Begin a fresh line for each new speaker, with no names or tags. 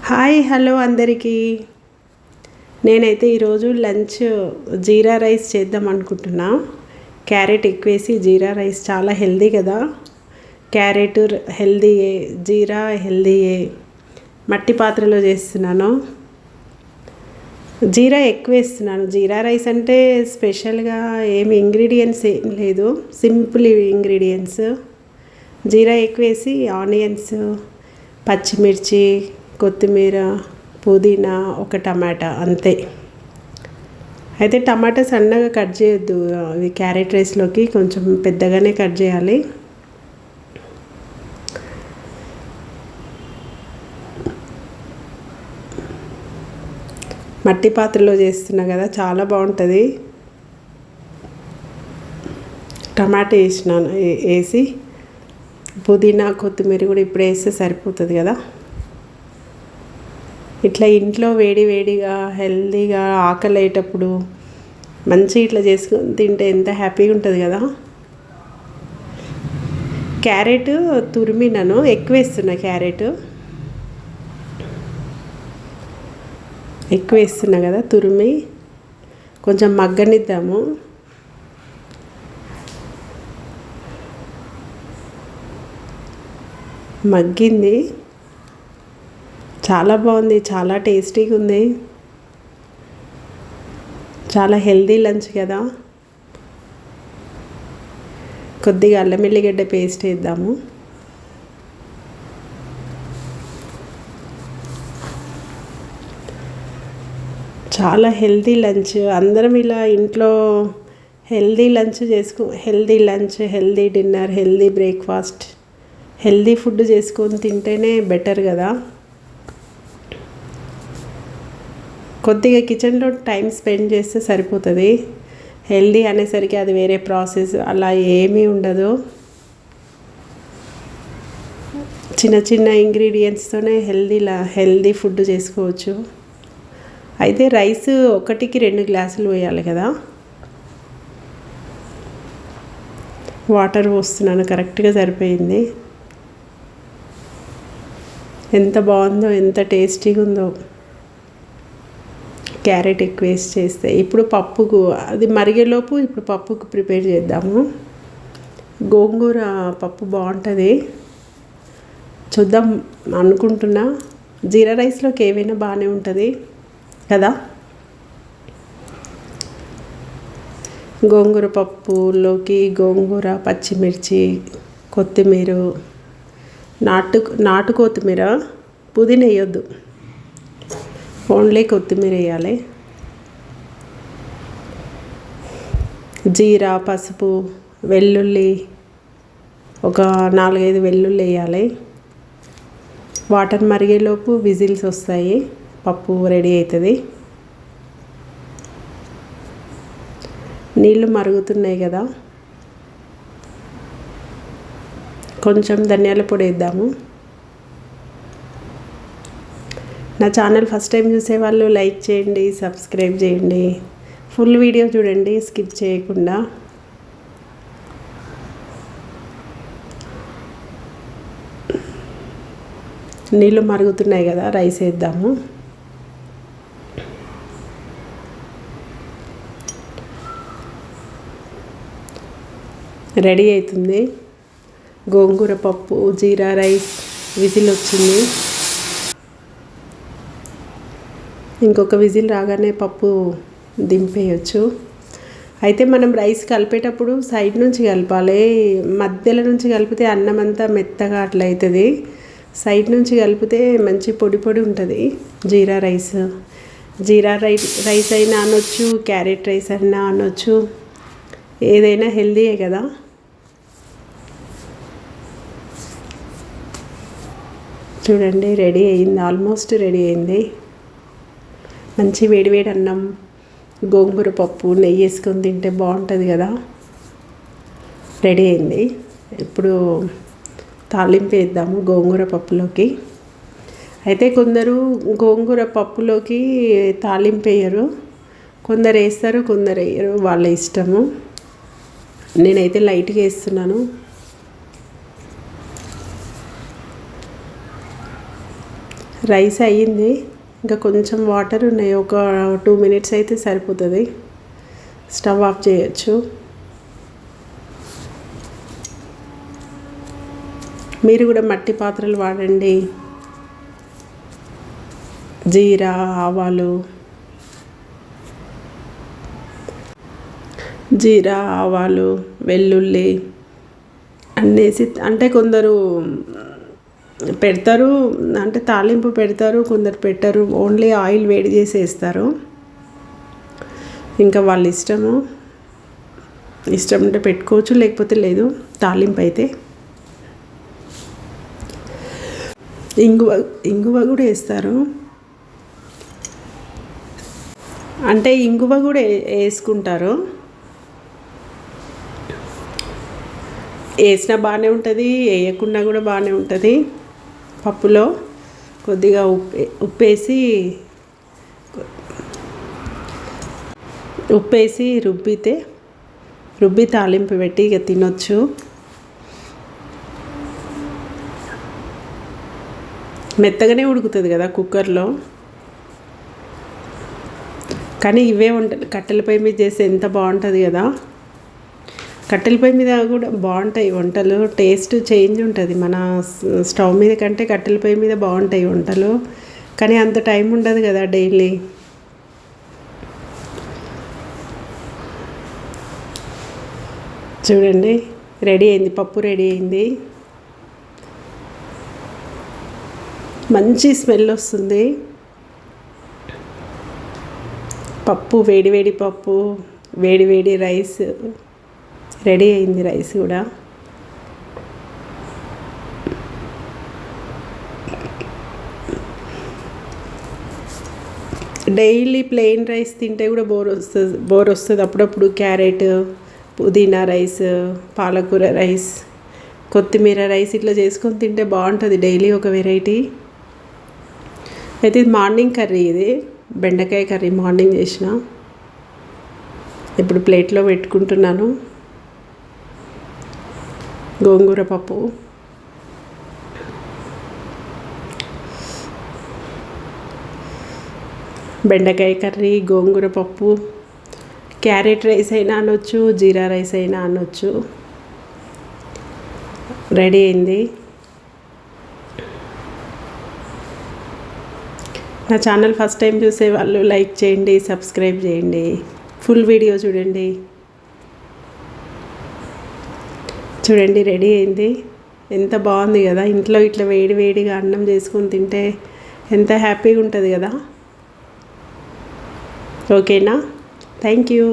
Hi hello అందరికీ. నేనైతే ఈరోజు లంచ్ జీరా రైస్ చేద్దాం అనుకుంటున్నా. క్యారెట్ ఎక్కువేసి జీరా రైస్ చాలా హెల్దీ కదా. క్యారెట్ హెల్దీయే, జీరా హెల్దీయే. మట్టి పాత్రలో చేస్తున్నాను. జీరా ఎక్కువ వేస్తున్నాను. జీరా రైస్ అంటే స్పెషల్గా ఏమి ఇంగ్రీడియంట్స్ ఏం లేదు, సింపుల్ ఇంగ్రీడియంట్స్. జీరా ఎక్కువేసి ఆనియన్స్, పచ్చిమిర్చి, కొత్తిమీర, పుదీనా, ఒక టమాటా అంతే. అయితే టమాటా సన్నగా కట్ చేయొద్దు, అవి క్యారెట్ రైస్లోకి కొంచెం పెద్దగానే కట్ చేయాలి. మట్టి పాత్రలో చేస్తున్నా కదా, చాలా బాగుంటుంది. టమాటా వేసి పుదీనా, కొత్తిమీర కూడా ఇప్పుడు వేస్తే సరిపోతుంది కదా. ఇట్లా ఇంట్లో వేడి వేడిగా హెల్దీగా ఆకలి అయ్యేటప్పుడు మంచి ఇట్లా చేసుకొని తింటే ఎంత హ్యాపీగా ఉంటుంది కదా. క్యారెట్ తురిమినాను, ఎక్కువ వేస్తున్నా. క్యారెట్ ఎక్కువ వేస్తున్నా కదా, తురిమి కొంచెం మగ్గనిద్దాము. మగ్గింది, చాలా బాగుంది, చాలా టేస్టీగా ఉంది. చాలా హెల్దీ లంచ్ కదా. కొద్దిగా అల్లం ఎల్లిగడ్డ పేస్ట్ వేద్దాము. చాలా హెల్దీ లంచ్. అందరం ఇలా ఇంట్లో healthy lunch healthy lunch, healthy dinner, healthy breakfast, healthy food చేసుకొని తింటేనే బెటర్ కదా. కొద్దిగా కిచెన్లో టైం స్పెండ్ చేస్తే సరిపోతుంది. హెల్దీ అనేసరికి అది వేరే ప్రాసెస్ అలా ఏమీ ఉండదు. చిన్న చిన్న ఇంగ్రీడియంట్స్తోనే హెల్దీ ఫుడ్ చేసుకోవచ్చు. అయితే రైస్ 1కి 2 గ్లాసులు పోయాలి కదా. వాటర్ పోస్తున్నాను, కరెక్ట్గా సరిపోయింది. ఎంత బాగుందో, ఎంత టేస్టీగా ఉందో. క్యారెట్ ఎక్కువ వేస్ట్ చేస్తే ఇప్పుడు పప్పుకు అది మరిగేలోపు ఇప్పుడు పప్పుకు ప్రిపేర్ చేద్దాము. గోంగూర పప్పు బాగుంటుంది, చూద్దాం అనుకుంటున్నా. జీరా రైస్లోకి ఏవైనా బాగానే ఉంటుంది కదా. గోంగూర పప్పులోకి గోంగూర, పచ్చిమిర్చి, కొత్తిమీర, నాటు కొత్తిమీర, పుదీనా వేయొద్దు, ఓన్లీ కొత్తిమీర వేయాలి. జీరా, పసుపు, వెల్లుల్లి, ఒక 4-5 వెల్లుల్లి వేయాలి. వాటర్ మరిగేలోపు విజిల్స్ వస్తాయి, పప్పు రెడీ అవుతుంది. నీళ్ళు మరుగుతున్నాయి కదా, కొంచెం ధనియాల పొడి వేద్దాము. నా ఛానల్ ఫస్ట్ టైం చూసేవాళ్ళు లైక్ చేయండి, సబ్స్క్రైబ్ చేయండి. ఫుల్ వీడియో చూడండి, స్కిప్ చేయకుండా. నీళ్ళు మరుగుతున్నాయి కదా, రైస్ వేద్దాము. రెడీ అవుతుంది గోంగూర పప్పు, జీరా రైస్. విజిల్ వచ్చింది, ఇంకొక విజిల్ రాగానే పప్పు దింపేయచ్చు. అయితే మనం రైస్ కలిపేటప్పుడు సైడ్ నుంచి కలపాలి, మధ్యలో నుంచి కలిపితే అన్నం అంతా మెత్తగా అట్లా అవుతుంది. సైడ్ నుంచి కలిపితే మంచి పొడి పొడి ఉంటుంది జీరా రైస్. రైస్ అయినా అనొచ్చు, క్యారెట్ రైస్ అయినా అనొచ్చు, ఏదైనా హెల్దీయే కదా. చూడండి, రెడీ అయింది, ఆల్మోస్ట్ రెడీ అయింది. మంచి వేడివేడి అన్నం, గోంగూర పప్పు, నెయ్యి వేసుకొని తింటే బాగుంటుంది కదా. రెడీ అయింది. ఇప్పుడు తాలింపు వేద్దాము గోంగూర పప్పులోకి. అయితే కొందరు గోంగూర పప్పులోకి తాలింపు వేయరు, కొందరు వేస్తారు, కొందరు వేయరు, వాళ్ళ ఇష్టము. నేనైతే లైట్గా వేస్తున్నాను. రైస్ అయ్యింది, ఇంకా కొంచెం వాటర్ ఉన్నాయి, ఒక 2 మినిట్స్ అయితే సరిపోతుంది. స్టవ్ ఆఫ్ చేయొచ్చు. మీరు కూడా మట్టి పాత్రలు వాడండి. జీరా, ఆవాలు, వెల్లుల్లి అన్నేసి, అంటే కొందరు పెడతారు, అంటే తాలింపు పెడతారు, కొందరు పెట్టరు, ఓన్లీ ఆయిల్ వేడి చేసి వేస్తారు. ఇంకా వాళ్ళ ఇష్టం ఉంటే పెట్టుకోవచ్చు, లేకపోతే లేదు. తాలింపు అయితే ఇంగువ కూడా వేస్తారు, అంటే ఇంగువ కూడా వేసుకుంటారు. వేసినా బాగానే ఉంటుంది, వేయకుండా కూడా బాగానే ఉంటుంది. పప్పులో కొద్దిగా ఉప్పేసి రుబ్బి తాలింపు పెట్టి ఇక తినొచ్చు. మెత్తగానే ఉడుకుతుంది కదా కుక్కర్లో. కానీ ఇవే వంటలు కట్టెల పొయ్యి మీద చేస్తే ఎంత బాగుంటుంది కదా. కట్టెల పొయ్యి మీద కూడా బాగుంటాయి వంటలు, టేస్ట్ చేంజ్ ఉంటుంది. మన స్టవ్ మీద కంటే కట్టెల పొయ్యి మీద బాగుంటాయి వంటలు, కానీ అంత టైం ఉండదు కదా డైలీ. చూడండి, రెడీ అయింది, పప్పు రెడీ అయింది. మంచి స్మెల్ వస్తుంది. పప్పు, వేడి పప్పు, వేడి రైస్ రెడీ అయింది. రైస్ కూడా డైలీ ప్లెయిన్ రైస్ తింటే కూడా బోర్ వస్తుంది. అప్పుడప్పుడు క్యారెట్, పుదీనా రైస్, పాలకూర రైస్, కొత్తిమీర రైస్ ఇట్లా చేసుకొని తింటే బాగుంటుంది. డైలీ ఒక వెరైటీ. అయితే ఇది మార్నింగ్ కర్రీ, ఇది బెండకాయ కర్రీ మార్నింగ్ చేసిన. ఇప్పుడు ప్లేట్లో పెట్టుకుంటున్నాను. గోంగూర పప్పు, బెండకాయ కర్రీ, గోంగూర పప్పు, క్యారెట్ రైస్ అయినా అనొచ్చు, జీరా రైస్ అయినా అనొచ్చు. రెడీ అయింది. నా ఛానల్ ఫస్ట్ టైం చూసే వాళ్ళు లైక్ చేయండి, సబ్స్క్రైబ్ చేయండి, ఫుల్ వీడియో చూడండి. రెడీ అయింది. ఎంత బాగుంది కదా. ఇంట్లో ఇట్లా వేడిగా అన్నం చేసుకొని తింటే ఎంత హ్యాపీగా ఉంటుంది కదా. ఓకేనా? Thank you.